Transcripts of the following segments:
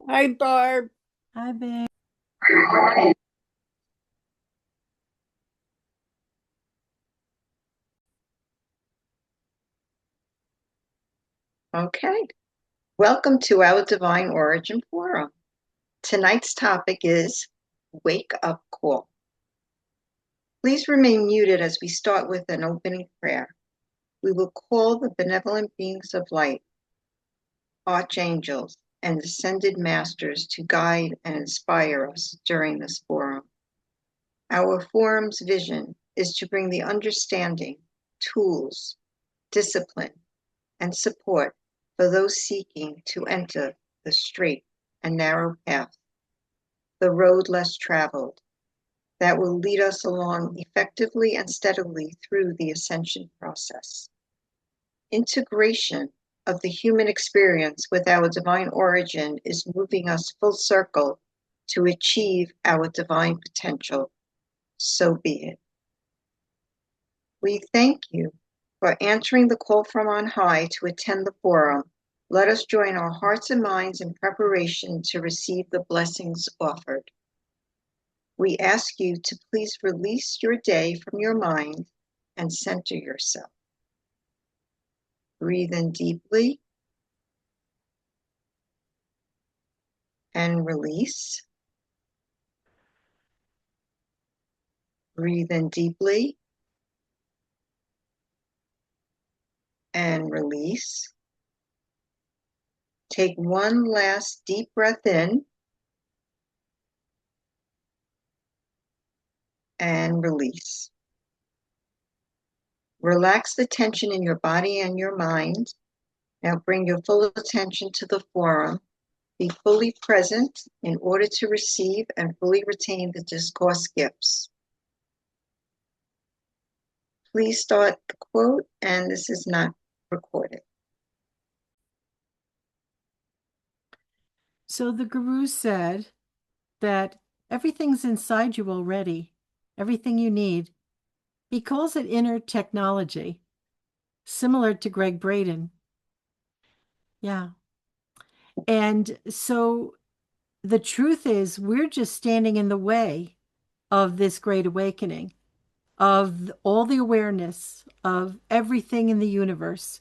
Hi, Barb. Hi, babe. Okay, welcome to our Divine Origin Forum. Tonight's topic is Wake Up Call. Please remain muted as we start with an opening prayer. We will call the benevolent beings of light, archangels, and ascended masters to guide and inspire us during this forum. Our forum's vision is to bring the understanding, tools, discipline, and support for those seeking to enter the straight and narrow path, the road less traveled, that will lead us along effectively and steadily through the ascension process. Integration of the human experience with our divine origin is moving us full circle to achieve our divine potential. So be it. We thank you for answering the call from on high to attend the forum. Let us join our hearts and minds in preparation to receive the blessings offered. We ask you to please release your day from your mind and center yourself. Breathe in deeply and release. Breathe in deeply and release. Take one last deep breath in and release. Relax the tension in your body and your mind. Now bring your full attention to the forum. Be fully present in order to receive and fully retain the discourse gifts. Please start the quote, and this is not recorded. So the Guru said that everything's inside you already, everything you need. He calls it inner technology, similar to Greg Braden. Yeah. And so the truth is, we're just standing in the way of this great awakening, of all the awareness of everything in the universe,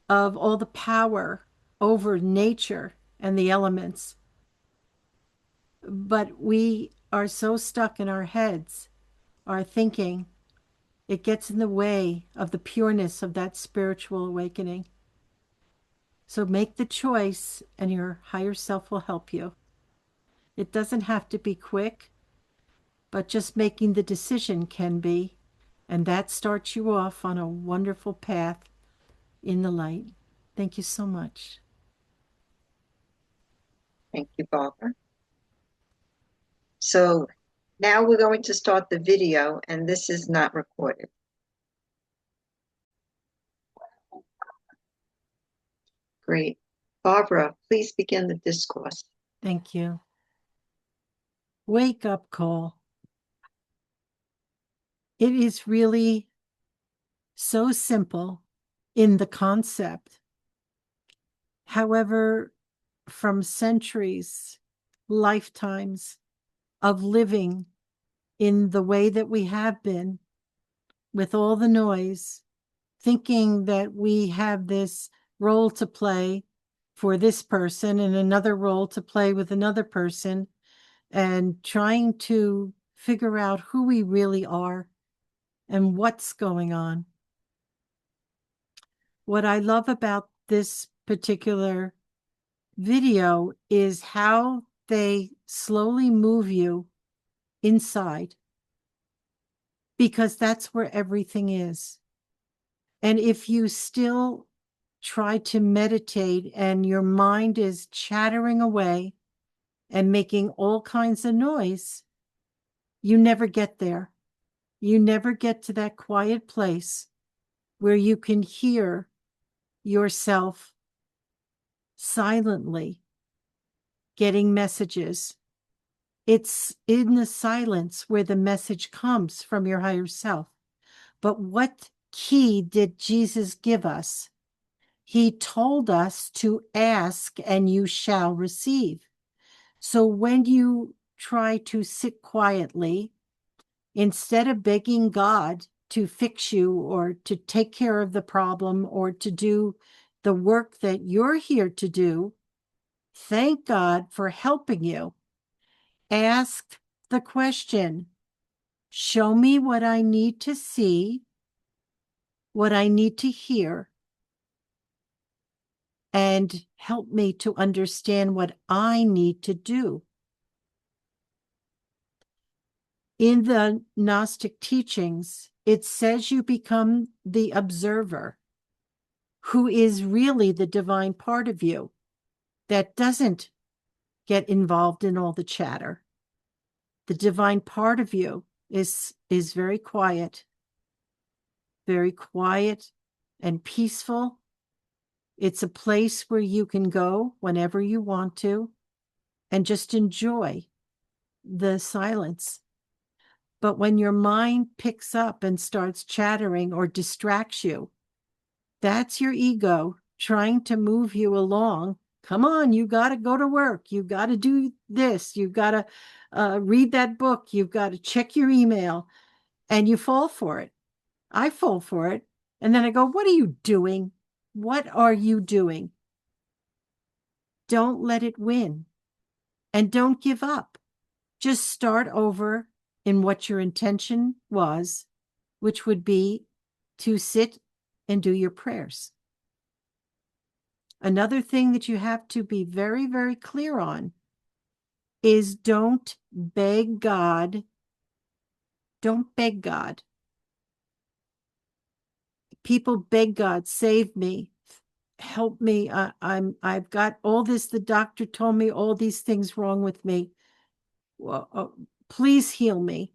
of all the power over nature and the elements. But we are so stuck in our heads, our thinking, it gets in the way of the pureness of that spiritual awakening. So make the choice, and your higher self will help you. It doesn't have to be quick, but just making the decision can be. And that starts you off on a wonderful path in the light. Thank you so much. Thank you, Barbara. So now we're going to start the video, and this is not recorded. Great. Barbara, please begin the discourse. Thank you. Wake up call. It is really so simple in the concept. However, from centuries, lifetimes of living in the way that we have been, with all the noise, thinking that we have this role to play for this person and another role to play with another person, and trying to figure out who we really are and what's going on. What I love about this particular video is how they slowly move you inside, because that's where everything is. And if you still try to meditate and your mind is chattering away and making all kinds of noise, you never get there. You never get to that quiet place where you can hear yourself silently getting messages. It's in the silence where the message comes from your higher self. But what key did Jesus give us? He told us to ask and you shall receive. So when you try to sit quietly, instead of begging God to fix you or to take care of the problem or to do the work that you're here to do, thank God for helping you. Ask the question, show me what I need to see, what I need to hear, and help me to understand what I need to do. In the Gnostic teachings, it says you become the observer, who is really the divine part of you that doesn't get involved in all the chatter. The divine part of you is very quiet and peaceful. It's a place where you can go whenever you want to and just enjoy the silence. But when your mind picks up and starts chattering or distracts you, that's your ego trying to move you along. Come on, you got to go to work. You got to do this. You got to read that book. You've got to check your email. And you fall for it. I fall for it. And then I go, what are you doing? What are you doing? Don't let it win. And don't give up. Just start over in what your intention was, which would be to sit and do your prayers. Another thing that you have to be very, very clear on is don't beg God. Don't beg God. People beg God, save me, help me. I've got all this. The doctor told me all these things wrong with me. Well, please heal me.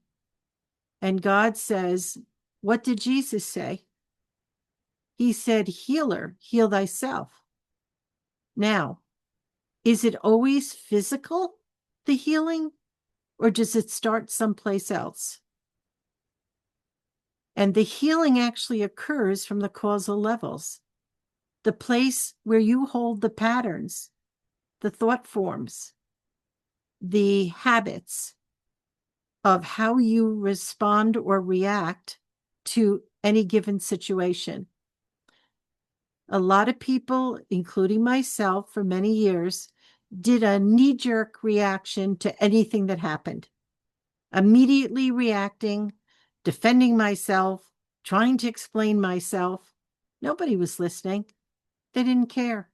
And God says, what did Jesus say? He said, healer, heal thyself. Now, is it always physical, the healing, or does it start someplace else? And the healing actually occurs from the causal levels, the place where you hold the patterns, the thought forms, the habits of how you respond or react to any given situation. A lot of people, including myself for many years, did a knee-jerk reaction to anything that happened. Immediately reacting, defending myself, trying to explain myself. Nobody was listening. They didn't care.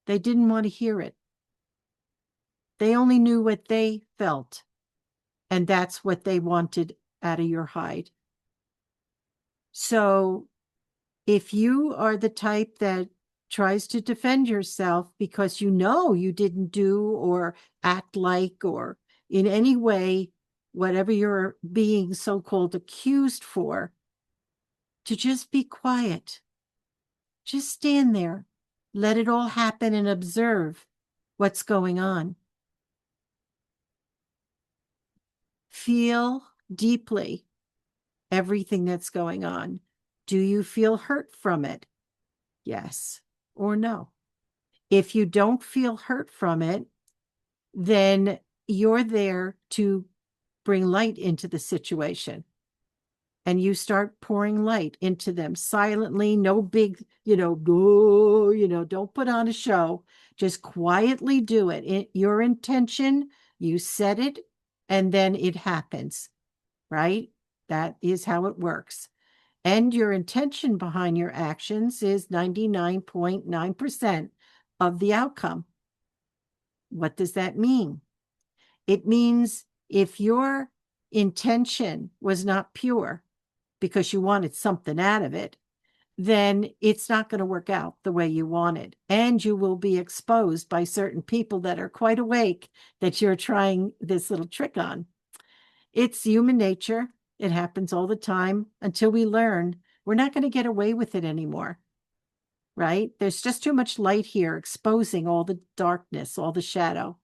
They didn't want to hear it. They only knew what they felt, and that's what they wanted out of your hide. So if you are the type that tries to defend yourself because you know you didn't do or act like or in any way whatever you're being so-called accused for, to just be quiet. Just stand there. Let it all happen and observe what's going on. Feel deeply everything that's going on. Do you feel hurt from it? Yes or no. If you don't feel hurt from it, then you're there to bring light into the situation. And you start pouring light into them silently, no big, don't put on a show. Just quietly do it. Your intention, you set it, and then it happens, right? That is how it works. And your intention behind your actions is 99.9% of the outcome. What does that mean? It means if your intention was not pure because you wanted something out of it, then it's not going to work out the way you wanted. And you will be exposed by certain people that are quite awake that you're trying this little trick on. It's human nature. It happens all the time until we learn we're not going to get away with it anymore, right? There's just too much light here exposing all the darkness, all the shadow.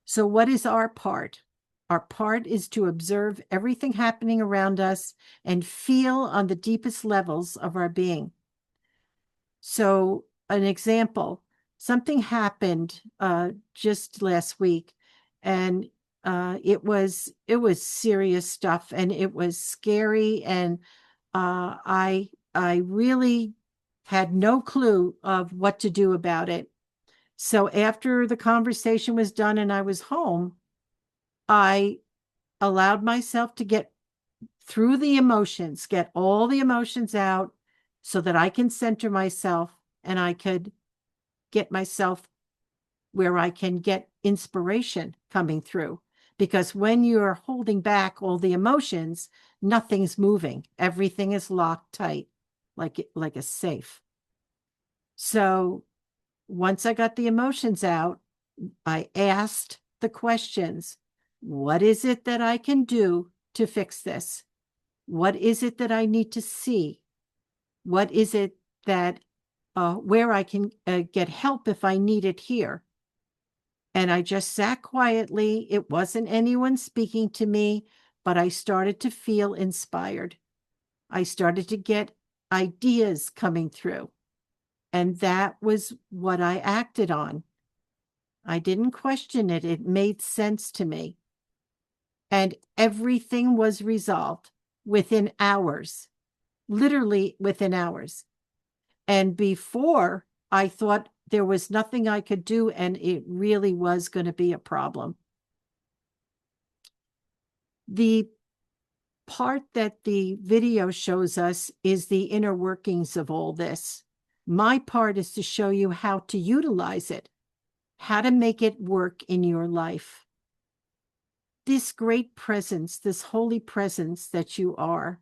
So what is our part? Our part is to observe everything happening around us and feel on the deepest levels of our being. So an example, something happened just last week, and it was serious stuff, and it was scary, and I really had no clue of what to do about it. So after the conversation was done and I was home, I allowed myself to get through the emotions, get all the emotions out so that I can center myself and I could get myself where I can get inspiration coming through. Because when you're holding back all the emotions, nothing's moving. Everything is locked tight, like a safe. So once I got the emotions out, I asked the questions. What is it that I can do to fix this? What is it that I need to see? What is it that, where I can get help if I need it here? And I just sat quietly. It wasn't anyone speaking to me, but I started to feel inspired. I started to get ideas coming through. And that was what I acted on. I didn't question it. It made sense to me. And everything was resolved within hours, literally within hours. And before, I thought there was nothing I could do, and it really was going to be a problem. The part that the video shows us is the inner workings of all this. My part is to show you how to utilize it, how to make it work in your life. This great presence, this holy presence that you are,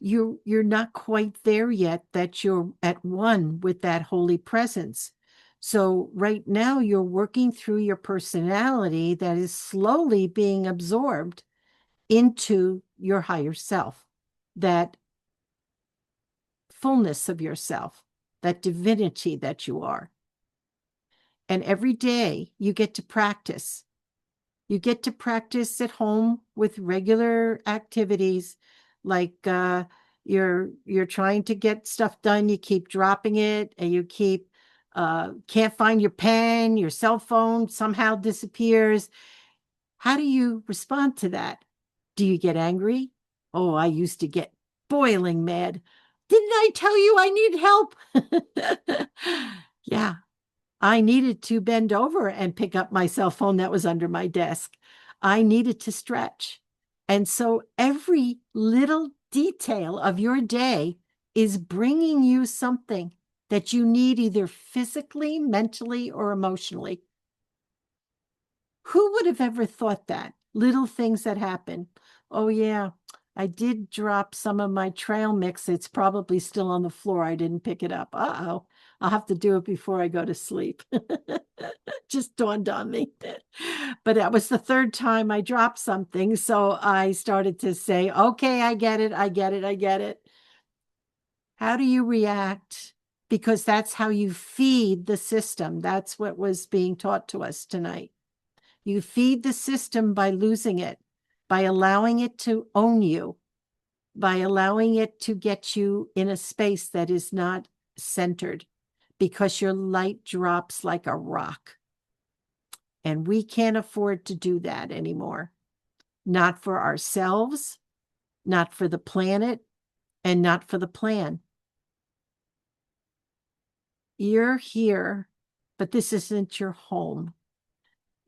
you're not quite there yet, that you're at one with that holy presence. So right now you're working through your personality that is slowly being absorbed into your higher self, that fullness of yourself, that divinity that you are. And every day you get to practice. You get to practice at home with regular activities, like you're trying to get stuff done. You keep dropping it, and you keep can't find your pen. Your cell phone somehow disappears. How do you respond to that? Do you get angry? Oh, I used to get boiling mad. Didn't I tell you I need help? Yeah, I needed to bend over and pick up my cell phone that was under my desk. I needed to stretch. And so every little detail of your day is bringing you something that you need, either physically, mentally, or emotionally. Who would have ever thought that? Little things that happen. Oh, yeah, I did drop some of my trail mix. It's probably still on the floor. I didn't pick it up. Uh-oh. I'll have to do it before I go to sleep. Just dawned on me. But that was the third time I dropped something. So I started to say, okay, I get it. I get it. I get it. How do you react? Because that's how you feed the system. That's what was being taught to us tonight. You feed the system by losing it, by allowing it to own you, by allowing it to get you in a space that is not centered, because your light drops like a rock. And we can't afford to do that anymore. Not for ourselves, not for the planet, and not for the plan. You're here, but this isn't your home.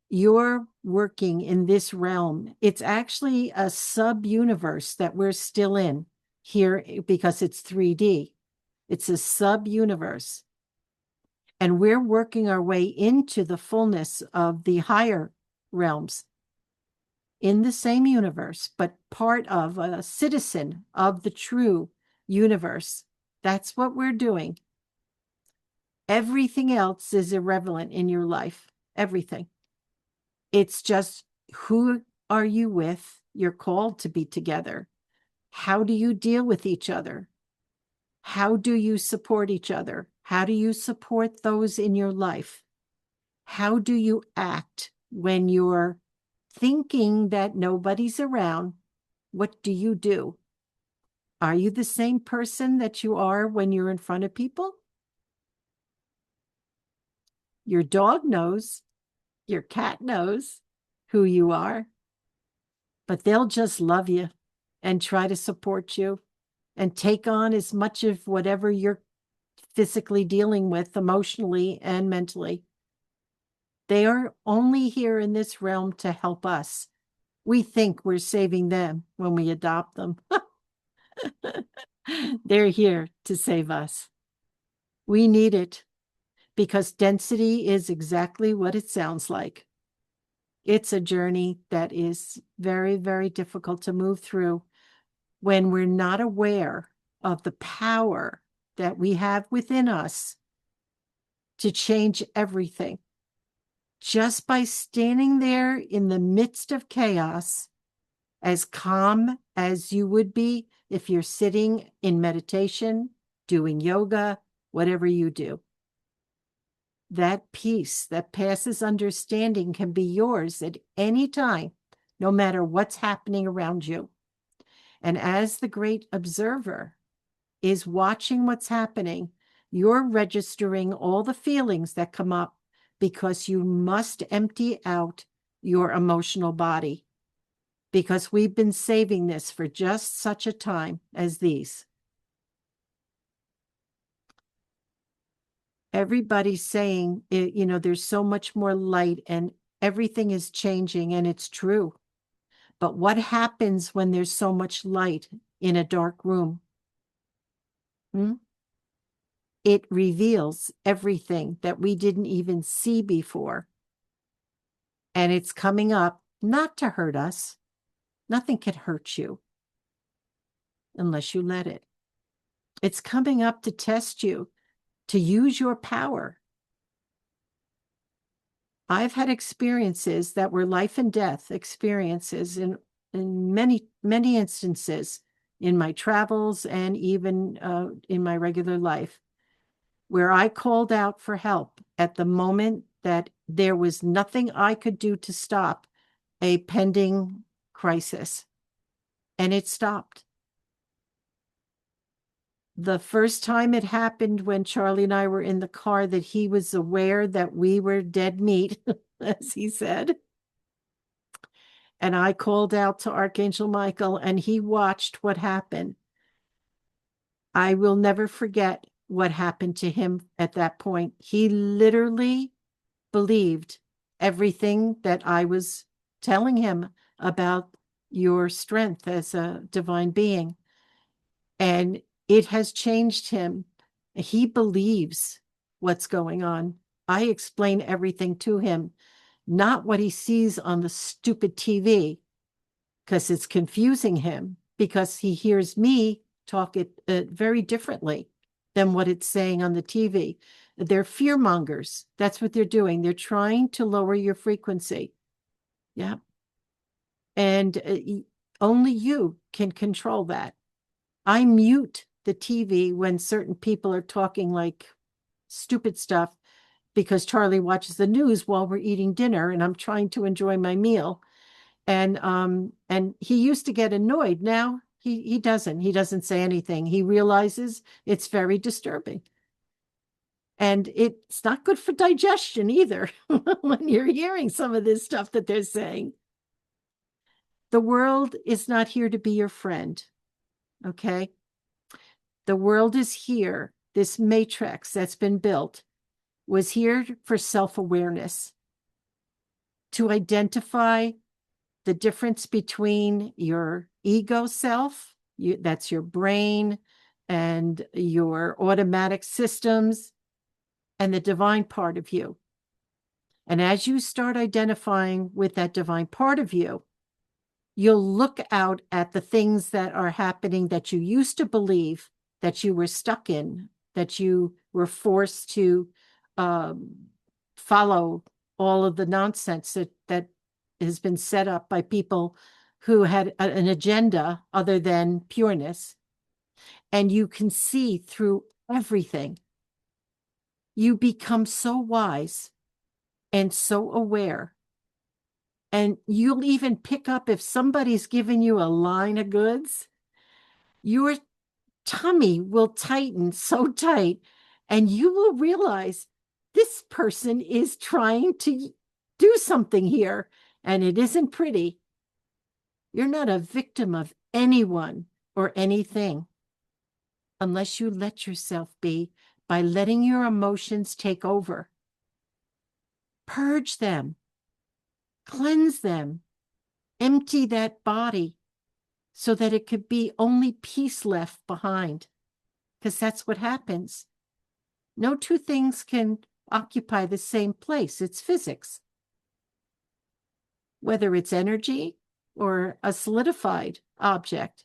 You're working in this realm. It's actually a sub-universe that we're still in here, because it's 3D. It's a sub-universe. And we're working our way into the fullness of the higher realms in the same universe, but part of a citizen of the true universe. That's what we're doing. Everything else is irrelevant in your life. Everything. It's just, who are you with? You're called to be together. How do you deal with each other? How do you support each other? How do you support those in your life? How do you act when you're thinking that nobody's around? What do you do? Are you the same person that you are when you're in front of people? Your dog knows, your cat knows who you are, but they'll just love you and try to support you and take on as much of whatever you're physically dealing with emotionally and mentally. They are only here in this realm to help us. We think we're saving them when we adopt them. They're here to save us. We need it because density is exactly what it sounds like. It's a journey that is very, very difficult to move through when we're not aware of the power that we have within us to change everything. Just by standing there in the midst of chaos, as calm as you would be if you're sitting in meditation, doing yoga, whatever you do. That peace that passes understanding can be yours at any time, no matter what's happening around you. And as the great observer is watching what's happening, you're registering all the feelings that come up because you must empty out your emotional body, because we've been saving this for just such a time as these. Everybody's saying, there's so much more light and everything is changing, and it's true. But what happens when there's so much light in a dark room? It reveals everything that we didn't even see before. And it's coming up not to hurt us. Nothing can hurt you unless you let it. It's coming up to test you, to use your power. I've had experiences that were life and death experiences in many, many instances in my travels and even in my regular life, where I called out for help at the moment that there was nothing I could do to stop a pending crisis. And it stopped. The first time it happened when Charlie and I were in the car, that he was aware that we were dead meat, as he said. And I called out to Archangel Michael, and he watched what happened. I will never forget what happened to him at that point. He literally believed everything that I was telling him about your strength as a divine being. And it has changed him. He believes what's going on. I explain everything to him, not what he sees on the stupid TV, because it's confusing him, because he hears me talk it very differently than what it's saying on the TV. They're fear mongers. That's what they're doing. They're trying to lower your frequency. Yeah. And only you can control that. I mute the TV when certain people are talking like stupid stuff, because Charlie watches the news while we're eating dinner and I'm trying to enjoy my meal. And he used to get annoyed. Now he doesn't. He doesn't say anything. He realizes it's very disturbing. And it's not good for digestion either when you're hearing some of this stuff that they're saying. The world is not here to be your friend, okay? The world is here. This matrix that's been built was here for self-awareness, to identify the difference between your ego self, that's your brain and your automatic systems, and the divine part of you. And as you start identifying with that divine part of you, you'll look out at the things that are happening that you used to believe that you were stuck in, that you were forced to follow all of the nonsense that has been set up by people who had an agenda other than pureness. And you can see through everything. You become so wise and so aware. And you'll even pick up if somebody's giving you a line of goods, your tummy will tighten so tight, and you will realize this person is trying to do something here, and it isn't pretty. You're not a victim of anyone or anything unless you let yourself be by letting your emotions take over. Purge them, cleanse them, empty that body so that it could be only peace left behind. Because that's what happens. No two things can occupy the same place. It's physics. Whether it's energy or a solidified object,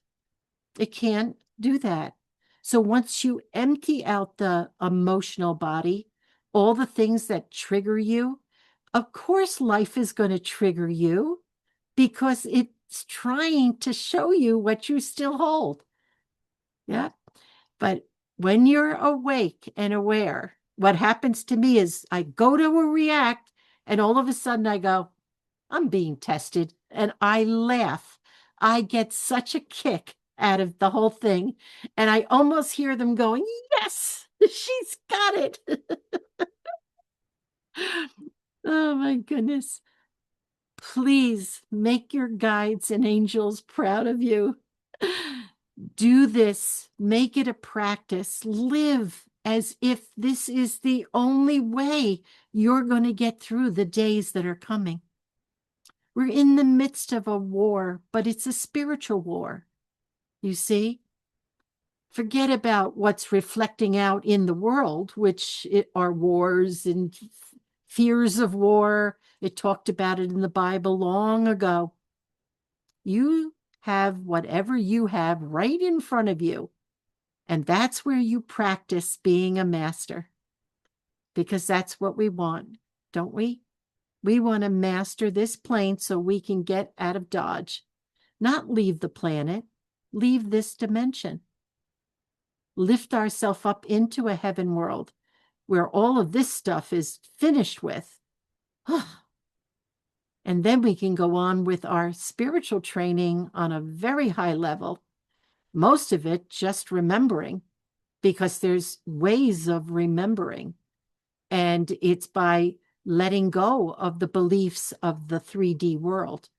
it can't do that. So once you empty out the emotional body, all the things that trigger you, of course life is going to trigger you because it's trying to show you what you still hold. Yeah. But when you're awake and aware, what happens to me is I go to react, and all of a sudden I go, I'm being tested, and I laugh. I get such a kick out of the whole thing, and I almost hear them going, yes, she's got it. Oh my goodness. Please make your guides and angels proud of you. Do this, make it a practice, live as if this is the only way you're going to get through the days that are coming. We're in the midst of a war, but it's a spiritual war. You see? Forget about what's reflecting out in the world, which are wars and fears of war. It talked about it in the Bible long ago. You have whatever you have right in front of you. And that's where you practice being a master. Because that's what we want, don't we? We want to master this plane so we can get out of Dodge. Not leave the planet, leave this dimension. Lift ourselves up into a heaven world where all of this stuff is finished with. And then we can go on with our spiritual training on a very high level. Most of it just remembering, because there's ways of remembering. And it's by letting go of the beliefs of the 3D world,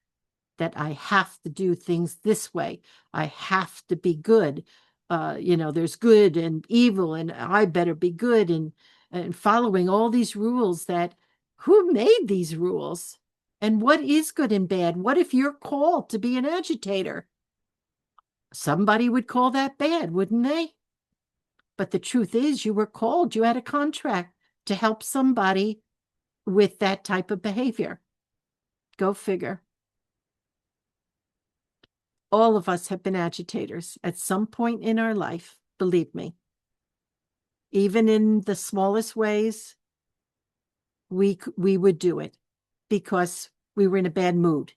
that I have to do things this way. I have to be good. There's good and evil, and I better be good, and following all these rules that who made these rules? And what is good and bad? What if you're called to be an agitator? Somebody would call that bad, wouldn't they? But the truth is, you were called, you had a contract to help somebody with that type of behavior. Go figure. All of us have been agitators at some point in our life, believe me. Even in the smallest ways, we would do it because we were in a bad mood,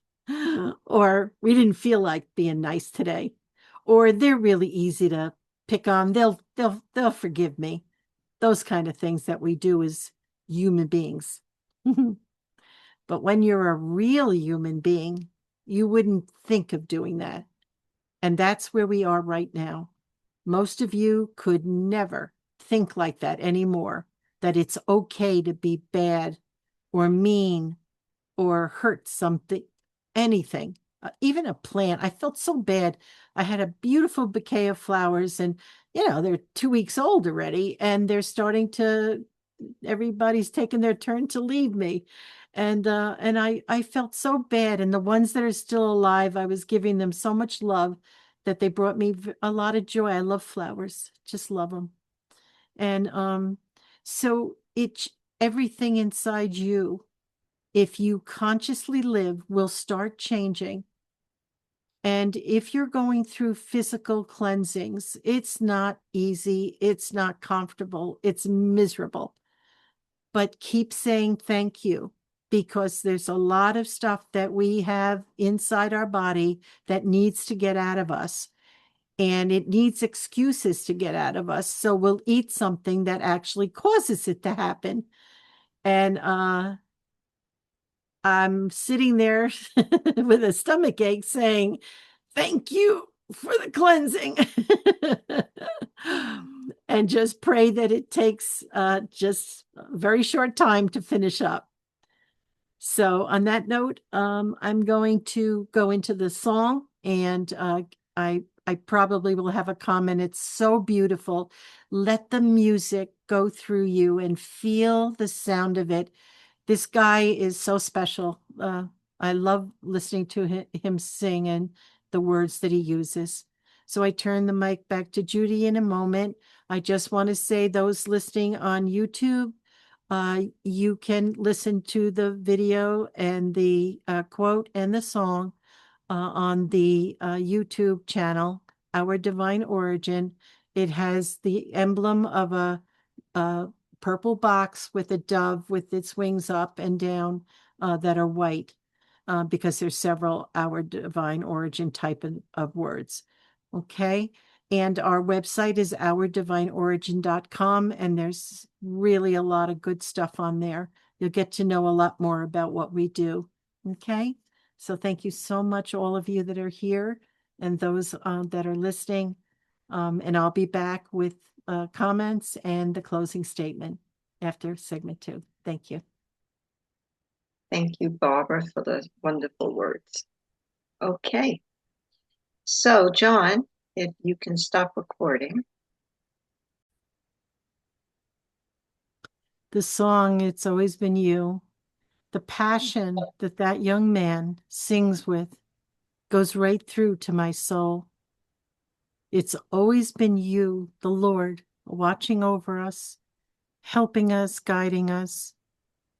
or we didn't feel like being nice today, or they're really easy to pick on. They'll forgive me. Those kind of things that we do as human beings. But when you're a real human being, you wouldn't think of doing that. And that's where we are right now. Most of you could never think like that anymore, that it's okay to be bad or mean or hurt something, anything, even a plant. I felt so bad. I had a beautiful bouquet of flowers, and, they're 2 weeks old already, and they're starting to, everybody's taking their turn to leave me. And I felt so bad. And the ones that are still alive, I was giving them so much love that they brought me a lot of joy. I love flowers, just love them. And so everything inside you, if you consciously live, will start changing. And if you're going through physical cleansings, it's not easy, it's not comfortable, it's miserable. But keep saying thank you, because there's a lot of stuff that we have inside our body that needs to get out of us. And it needs excuses to get out of us. So we'll eat something that actually causes it to happen. And I'm sitting there with a stomach ache saying, thank you for the cleansing. and just pray that it takes just a very short time to finish up. So on that note, I'm going to go into the song, and I probably will have a comment. It's so beautiful. Let the music go through you and feel the sound of it. This guy is so special. I love listening to him sing and the words that he uses. So I turn the mic back to Judy in a moment. I just want to say, those listening on YouTube, you can listen to the video and the quote and the song on the YouTube channel, Our Divine Origin. It has the emblem of a purple box with a dove with its wings up and down that are white, because there's several Our Divine Origin type of words. Okay. And our website is ourdivineorigin.com, and there's really a lot of good stuff on there. You'll get to know a lot more about what we do. Okay. So thank you so much, all of you that are here and those that are listening. And I'll be back with comments and the closing statement after segment 2. Thank you. Thank you, Barbara, for the wonderful words. Okay. So, John, if you can stop recording. The song, It's Always Been You, the passion that that young man sings with goes right through to my soul. It's always been you, the Lord, watching over us, helping us, guiding us.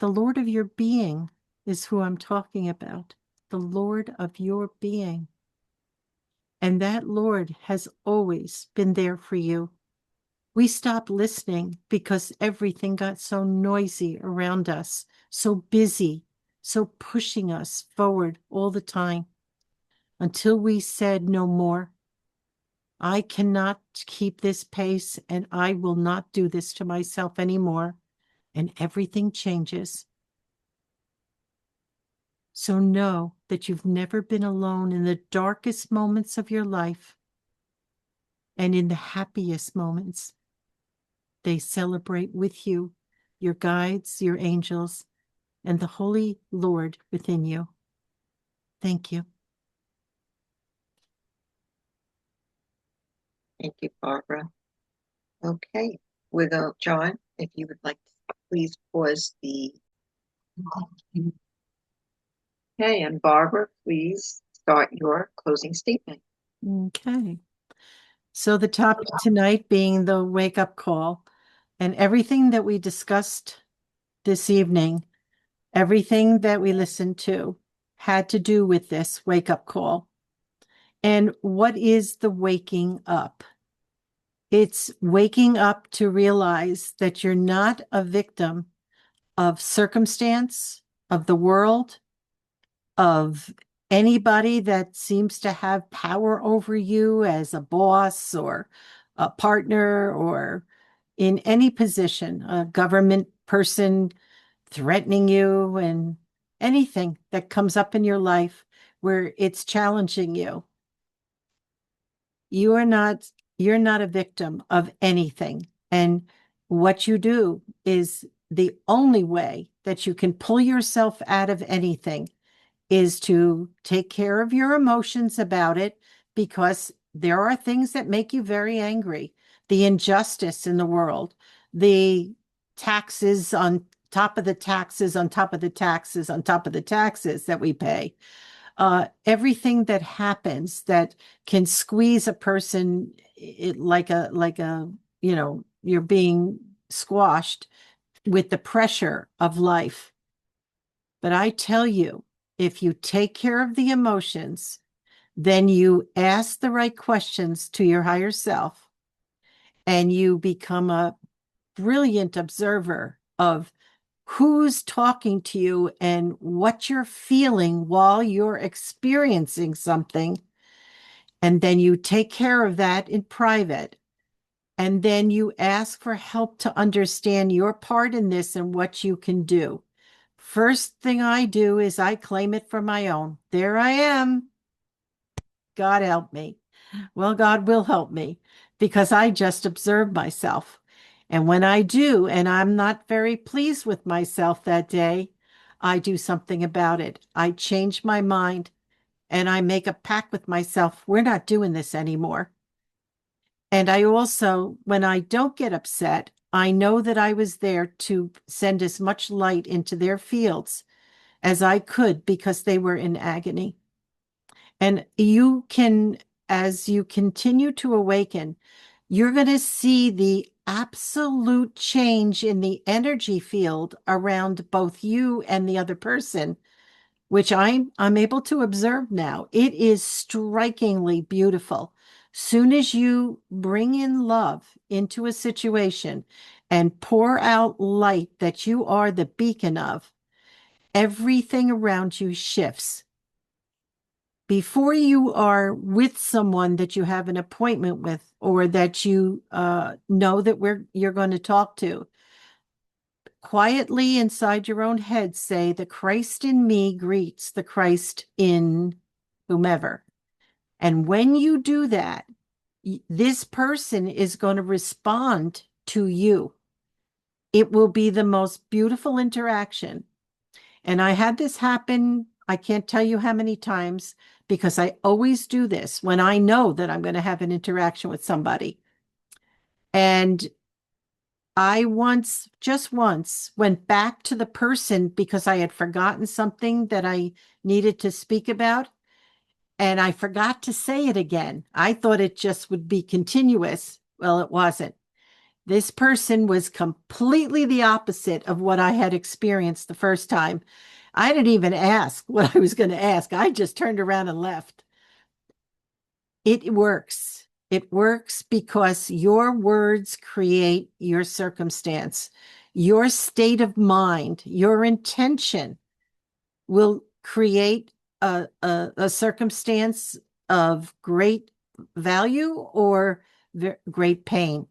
The Lord of your being is who I'm talking about, the Lord of your being. And that Lord has always been there for you. We stopped listening because everything got so noisy around us, so busy, so pushing us forward all the time, until we said no more. I cannot keep this pace, and I will not do this to myself anymore. And everything changes. So know that you've never been alone in the darkest moments of your life, and in the happiest moments. They celebrate with you, your guides, your angels, and the Holy Lord within you. Thank you. Thank you, Barbara. Okay. John, if you would like to please pause the. Okay, and Barbara, please start your closing statement. Okay. So the topic tonight being the wake-up call, and everything that we discussed this evening, everything that we listened to had to do with this wake-up call. And what is the waking up? It's waking up to realize that you're not a victim of circumstance, of the world, of anybody that seems to have power over you as a boss or a partner or in any position, a government person threatening you, and anything that comes up in your life where it's challenging you. You're not a victim of anything. And what you do is the only way that you can pull yourself out of anything is to take care of your emotions about it, because there are things that make you very angry. The injustice in the world, the taxes on top of the taxes, on top of the taxes, on top of the taxes that we pay. Everything that happens that can squeeze a person like a, you're being squashed with the pressure of life. But I tell you, if you take care of the emotions, then you ask the right questions to your higher self, and you become a brilliant observer of who's talking to you and what you're feeling while you're experiencing something. And then you take care of that in private. And then you ask for help to understand your part in this and what you can do. First thing I do is I claim it for my own. There I am. God help me. Well, God will help me, because I just observe myself. And when I do, and I'm not very pleased with myself that day, I do something about it. I change my mind and I make a pact with myself. We're not doing this anymore. And I also, when I don't get upset, I know that I was there to send as much light into their fields as I could because they were in agony. And you can, as you continue to awaken, you're going to see the absolute change in the energy field around both you and the other person, which I'm able to observe now. It is strikingly beautiful. Soon as you bring in love into a situation and pour out light that you are the beacon of, everything around you shifts. Before you are with someone that you have an appointment with or that you know that you're going to talk to, quietly inside your own head say, the Christ in me greets the Christ in whomever. And when you do that, this person is going to respond to you. It will be the most beautiful interaction. And I had this happen, I can't tell you how many times, because I always do this when I know that I'm going to have an interaction with somebody. And I just once, went back to the person because I had forgotten something that I needed to speak about, and I forgot to say it again. I thought it just would be continuous. Well, it wasn't. This person was completely the opposite of what I had experienced the first time. I didn't even ask what I was going to ask. I just turned around and left. It works. It works because your words create your circumstance. Your state of mind, your intention will create a circumstance of great value or great pain.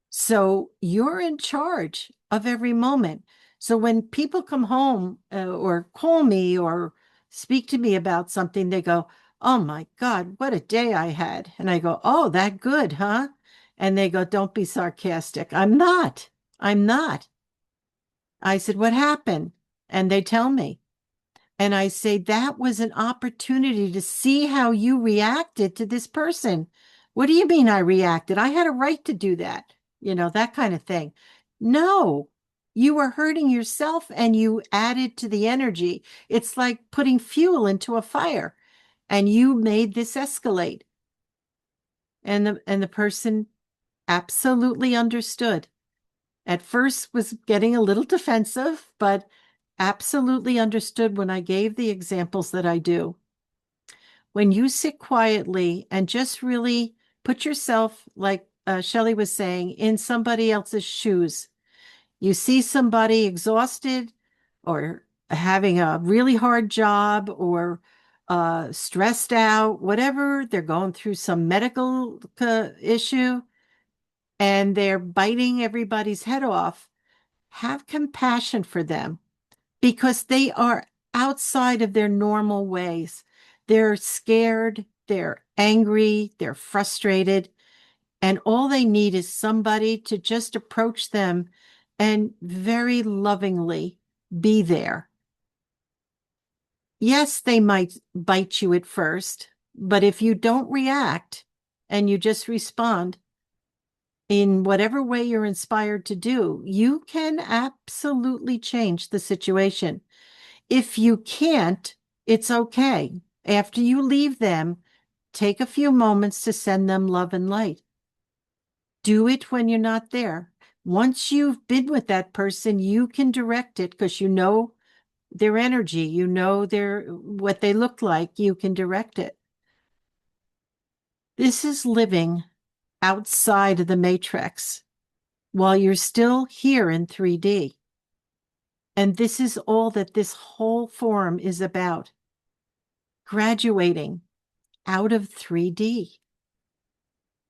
So you're in charge of every moment. So when people come home or call me or speak to me about something, they go, "Oh my God, what a day I had." And I go, "Oh, that good, huh?" And they go, "Don't be sarcastic." I'm not. I'm not. I said, "What happened?" And they tell me. And I say, that was an opportunity to see how you reacted to this person. What do you mean I reacted? I had a right to do that, that kind of thing. No, you were hurting yourself and you added to the energy. It's like putting fuel into a fire and you made this escalate. And the person absolutely understood. At first was getting a little defensive, but absolutely understood when I gave the examples that I do. When you sit quietly and just really put yourself, like Shelley was saying, in somebody else's shoes, you see somebody exhausted or having a really hard job or stressed out, whatever, they're going through some medical issue and they're biting everybody's head off. Have compassion for them because they are outside of their normal ways. They're scared, they're angry, they're frustrated, and all they need is somebody to just approach them and very lovingly be there. Yes, they might bite you at first, but if you don't react and you just respond in whatever way you're inspired to do, you can absolutely change the situation. If you can't, it's okay. After you leave them, take a few moments to send them love and light. Do it when you're not there. Once you've been with that person, you can direct it because you know their energy, you know what they look like, you can direct it. This is living outside of the matrix while you're still here in 3D. And this is all that this whole forum is about. Graduating out of 3D,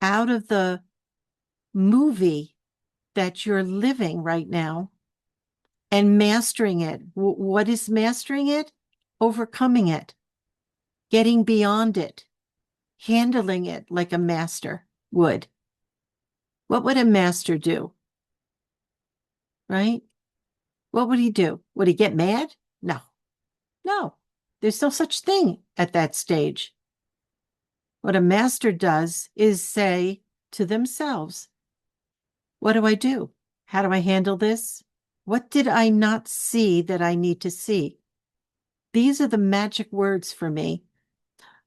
out of the movie that you're living right now and mastering it. What is mastering it? Overcoming it, getting beyond it, handling it like a master would. What would a master do? Right? What would he do? Would he get mad? No, no. There's no such thing at that stage. What a master does is say to themselves, what do I do? How do I handle this? What did I not see that I need to see? These are the magic words for me.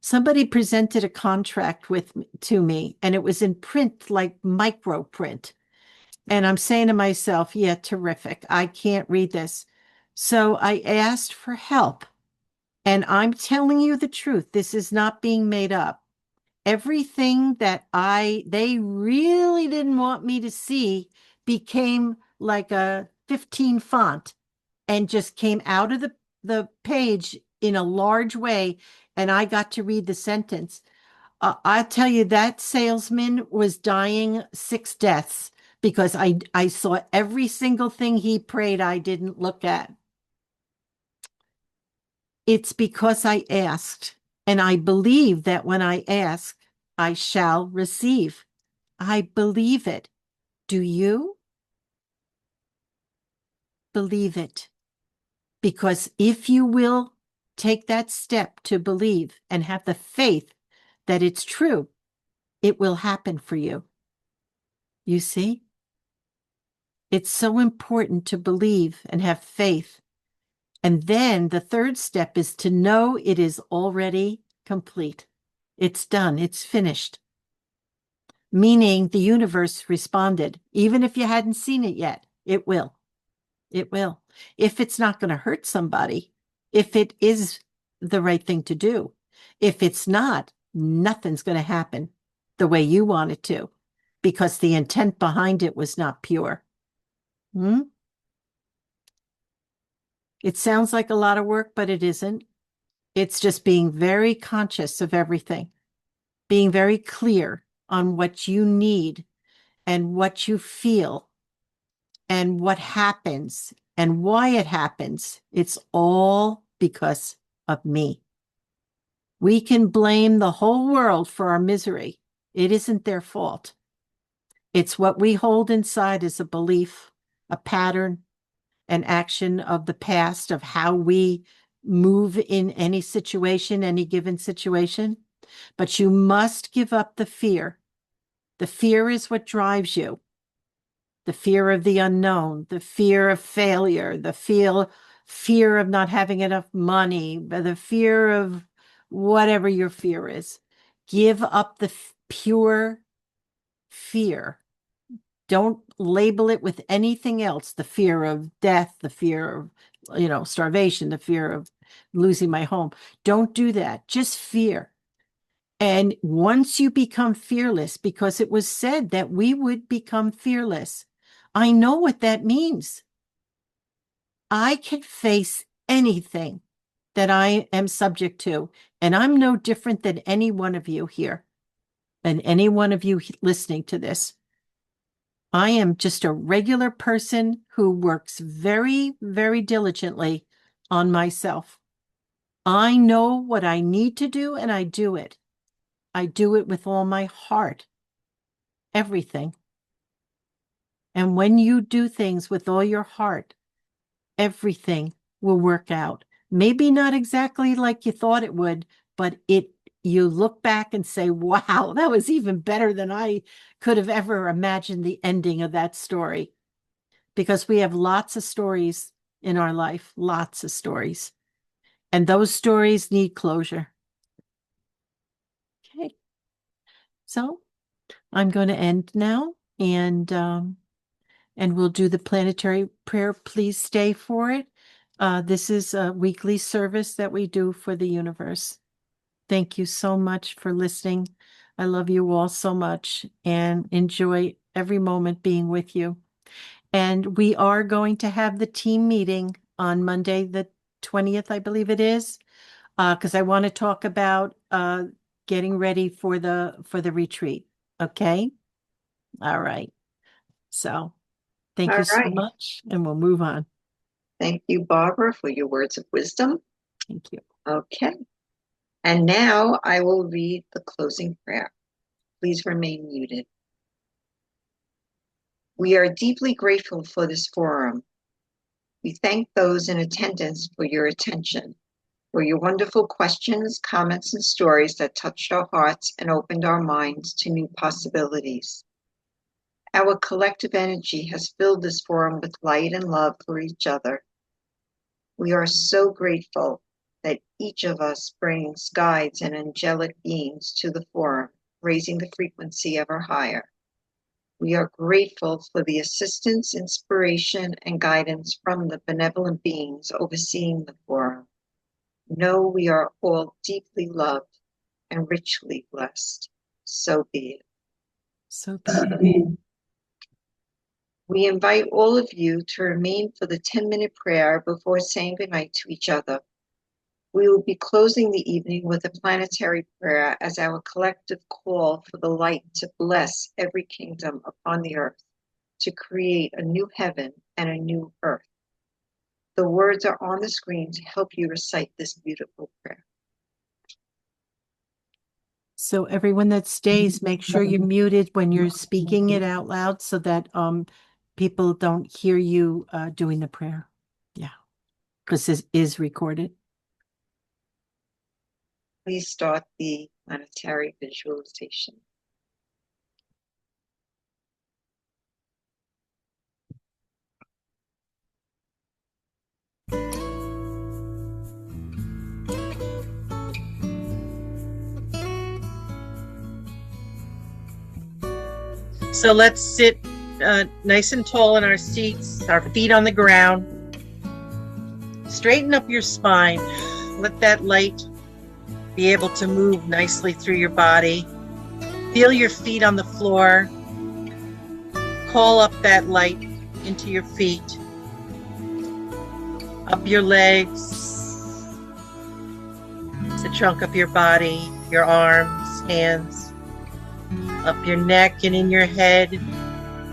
Somebody presented a contract to me, and it was in print, like micro print. And I'm saying to myself, yeah, terrific. I can't read this. So I asked for help. And I'm telling you the truth. This is not being made up. Everything that they really didn't want me to see became like a 15 font and just came out of the page in a large way. And I got to read the sentence. I tell you, that salesman was dying 6 deaths because I saw every single thing he prayed I didn't look at. It's because I asked, and I believe that when I ask, I shall receive. I believe it. Do you believe it? Because if you will take that step to believe and have the faith that it's true, it will happen for you. You see? It's so important to believe and have faith. And then the third step is to know it is already complete. It's done. It's finished. Meaning the universe responded. Even if you hadn't seen it yet, it will. It will. If it's not going to hurt somebody, if it is the right thing to do, if it's not, nothing's going to happen the way you want it to, because the intent behind it was not pure. Hmm? It sounds like a lot of work, but it isn't. It's just being very conscious of everything, being very clear on what you need and what you feel and what happens and why it happens. It's all because of me. We can blame the whole world for our misery. It isn't their fault. It's what we hold inside as a belief, a pattern, an action of the past, of how we move in any situation, any given situation. But you must give up the fear. The fear is what drives you. The fear of the unknown, the fear of failure, the fear of not having enough money, the fear of whatever your fear is. Give up the pure fear. Don't label it with anything else. The fear of death, the fear of, starvation, the fear of losing my home. Don't do that. Just fear. And once you become fearless, because it was said that we would become fearless, I know what that means. I can face anything that I am subject to, and I'm no different than any one of you here and any one of you listening to this. I am just a regular person who works very, very diligently on myself. I know what I need to do, and I do it. I do it with all my heart, everything. And when you do things with all your heart, everything will work out. Maybe not exactly like you thought it would, but you look back and say, wow, that was even better than I could have ever imagined the ending of that story. Because we have lots of stories in our life, lots of stories. And those stories need closure. Okay. So I'm going to end now, and we'll do the planetary prayer. Please stay for it. This is a weekly service that we do for the universe. Thank you so much for listening. I love you all so much and enjoy every moment being with you. And we are going to have the team meeting on Monday, the 20th, I believe it is, because I want to talk about getting ready for the retreat. Okay? All right. So thank All you so right. much, and we'll move on. Thank you, Barbara, for your words of wisdom. Thank you. Okay. And now I will read the closing prayer. Please remain muted. We are deeply grateful for this forum. We thank those in attendance for your attention, for your wonderful questions, comments, and stories that touched our hearts and opened our minds to new possibilities. Our collective energy has filled this forum with light and love for each other. We are so grateful that each of us brings guides and angelic beings to the forum, raising the frequency ever higher. We are grateful for the assistance, inspiration, and guidance from the benevolent beings overseeing the forum. Know we are all deeply loved and richly blessed. So be it. So be it. We invite all of you to remain for the 10-minute prayer before saying goodnight to each other. We will be closing the evening with a planetary prayer as our collective call for the light to bless every kingdom upon the earth, to create a new heaven and a new earth. The words are on the screen to help you recite this beautiful prayer. So everyone that stays, make sure you're muted when you're speaking it out loud so that people don't hear you doing the prayer. Yeah, because this is recorded. Please start the planetary visualization. So let's sit nice and tall in our seats, our feet on the ground. Straighten up your spine. Let that light be able to move nicely through your body. Feel your feet on the floor. Call up that light into your feet, up your legs, the trunk of your body, your arms, hands, up your neck and in your head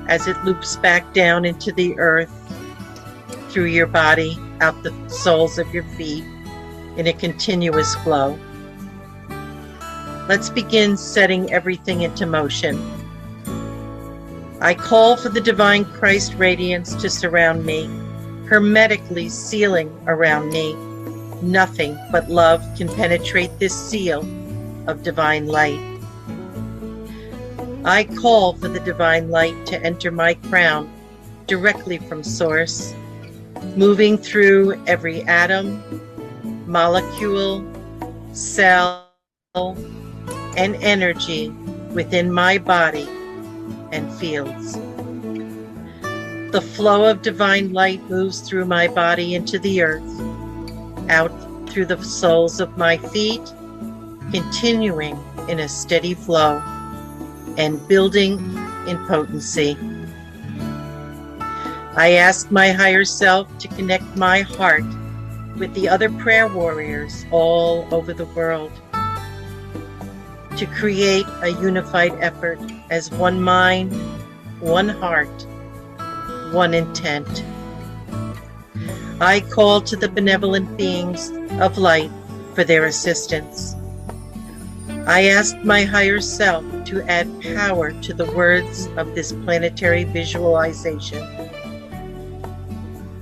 as it loops back down into the earth, through your body, out the soles of your feet in a continuous flow. Let's begin setting everything into motion. I call for the divine Christ radiance to surround me, hermetically sealing around me. Nothing but love can penetrate this seal of divine light. I call for the divine light to enter my crown directly from source, moving through every atom, molecule, cell, and energy within my body and fields. The flow of divine light moves through my body into the earth, out through the soles of my feet, continuing in a steady flow and building in potency. I ask my higher self to connect my heart with the other prayer warriors all over the world, to create a unified effort as one mind, one heart, one intent. I call to the benevolent beings of light for their assistance. I ask my higher self to add power to the words of this planetary visualization.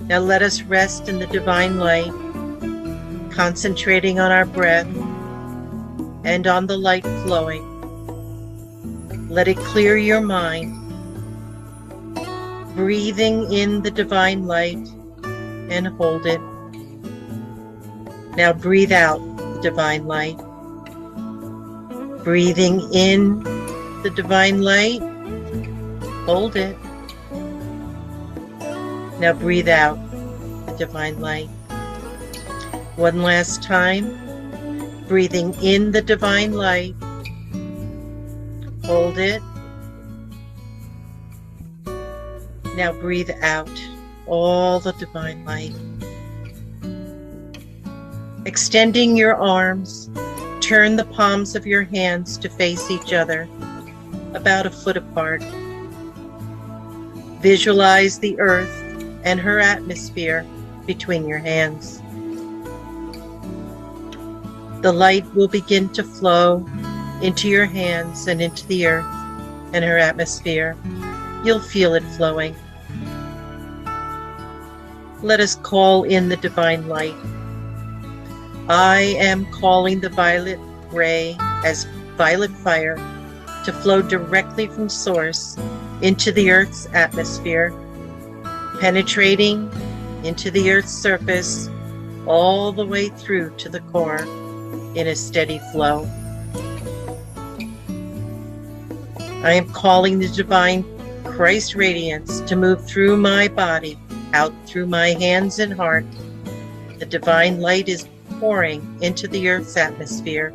Now let us rest in the divine light, concentrating on our breath and on the light flowing. Let it clear your mind, breathing in the divine light and hold it. Now breathe out the divine light. Breathing in the divine light, hold it. Now breathe out the divine light. One last time. Breathing in the divine light, hold it. Now breathe out all the divine light. Extending your arms, turn the palms of your hands to face each other, about a foot apart. Visualize the earth and her atmosphere between your hands. The light will begin to flow into your hands and into the earth and her atmosphere, you'll feel it flowing. Let us call in the divine light. I am calling the violet ray as violet fire to flow directly from source into the Earth's atmosphere, penetrating into the Earth's surface all the way through to the core in a steady flow. I am calling the divine Christ radiance to move through my body, out through my hands and heart. The divine light is pouring into the Earth's atmosphere,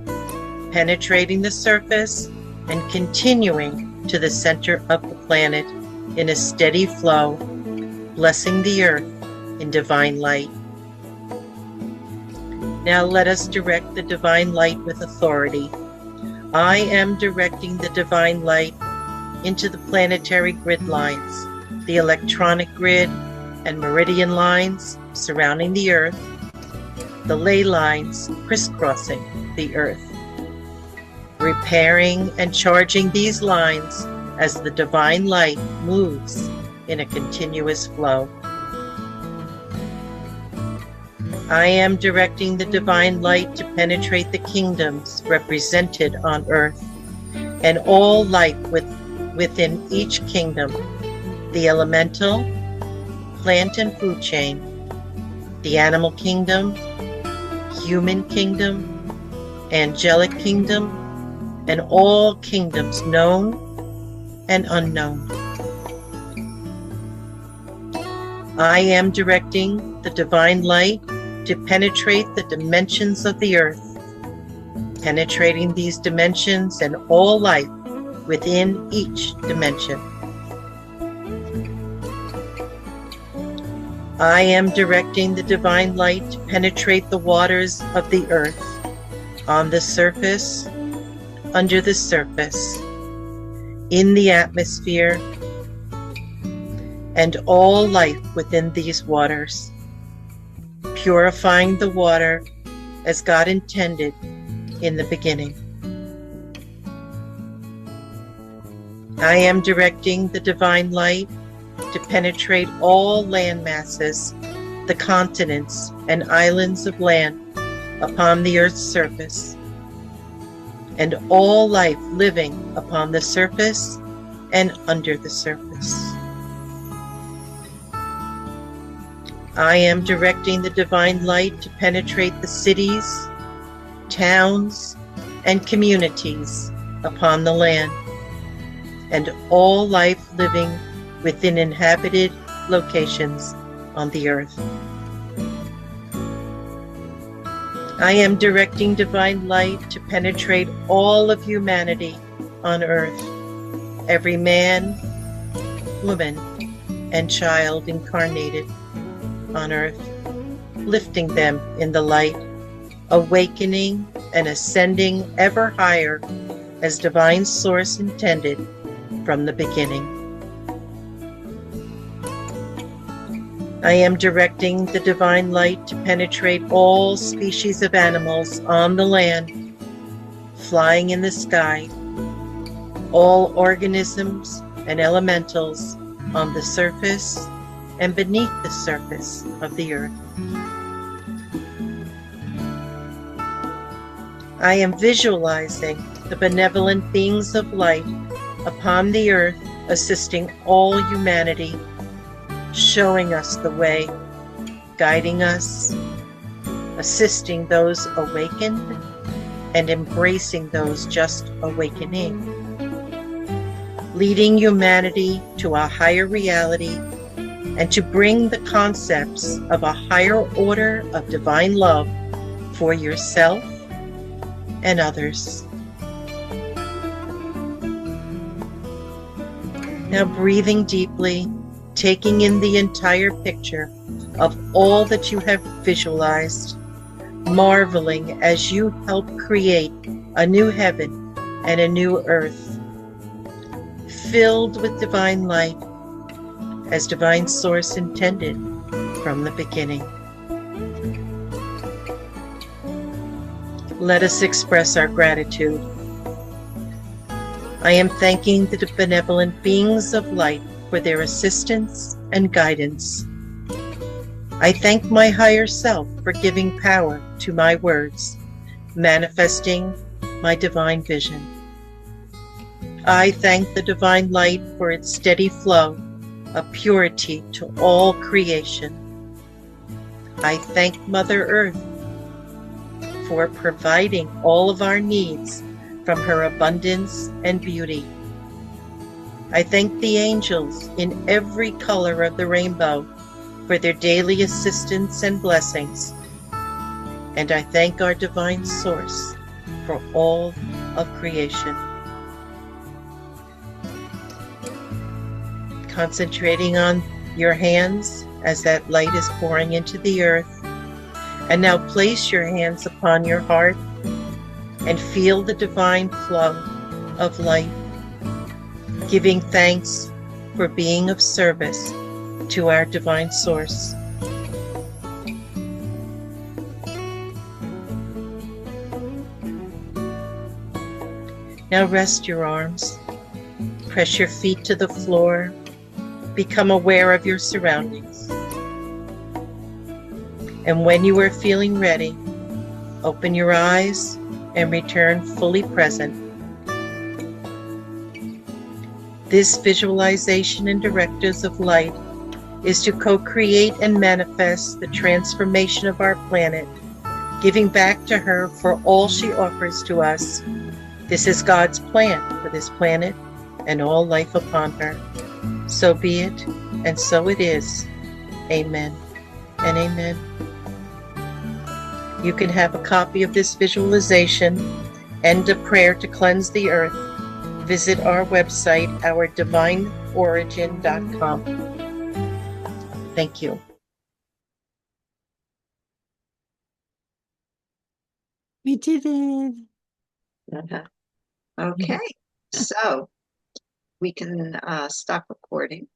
penetrating the surface and continuing to the center of the planet in a steady flow, blessing the Earth in divine light. Now let us direct the divine light with authority. I am directing the divine light into the planetary grid lines, the electronic grid and meridian lines surrounding the Earth, the ley lines crisscrossing the Earth, repairing and charging these lines as the divine light moves in a continuous flow. I am directing the divine light to penetrate the kingdoms represented on Earth and all life within each kingdom, the elemental, plant and food chain, the animal kingdom, human kingdom, angelic kingdom, and all kingdoms known and unknown. I am directing the divine light to penetrate the dimensions of the Earth, penetrating these dimensions and all life within each dimension. I am directing the divine light to penetrate the waters of the Earth, on the surface, under the surface, in the atmosphere, and all life within these waters, purifying the water as God intended in the beginning. I am directing the divine light to penetrate all land masses, the continents and islands of land upon the Earth's surface, and all life living upon the surface and under the surface. I am directing the divine light to penetrate the cities, towns, and communities upon the land, and all life living within inhabited locations on the Earth. I am directing divine light to penetrate all of humanity on Earth, every man, woman, and child incarnated on Earth, lifting them in the light, awakening and ascending ever higher as divine source intended from the beginning. I am directing the divine light to penetrate all species of animals on the land, flying in the sky, all organisms and elementals on the surface and beneath the surface of the Earth. I am visualizing the benevolent beings of light upon the Earth, assisting all humanity, showing us the way, guiding us, assisting those awakened, and embracing those just awakening, leading humanity to a higher reality and to bring the concepts of a higher order of divine love for yourself and others. Now breathing deeply, taking in the entire picture of all that you have visualized, marveling as you help create a new heaven and a new earth, filled with divine light, as divine source intended from the beginning. Let us express our gratitude. I am thanking the benevolent beings of light for their assistance and guidance. I thank my higher self for giving power to my words, manifesting my divine vision. I thank the divine light for its steady flow of purity to all creation. I thank Mother Earth for providing all of our needs from her abundance and beauty. I thank the angels in every color of the rainbow for their daily assistance and blessings. And I thank our divine source for all of creation. Concentrating on your hands as that light is pouring into the earth. And now place your hands upon your heart and feel the divine flow of light, giving thanks for being of service to our divine source. Now rest your arms, press your feet to the floor, become aware of your surroundings. And when you are feeling ready, open your eyes and return fully present. This visualization and directives of light is to co-create and manifest the transformation of our planet, giving back to her for all she offers to us. This is God's plan for this planet and all life upon her. So be it, and so it is. Amen and amen. You can have a copy of this visualization and a prayer to cleanse the earth. Visit our website, ourdivineorigin.com. Thank you. We did it. Okay, so we can stop recording.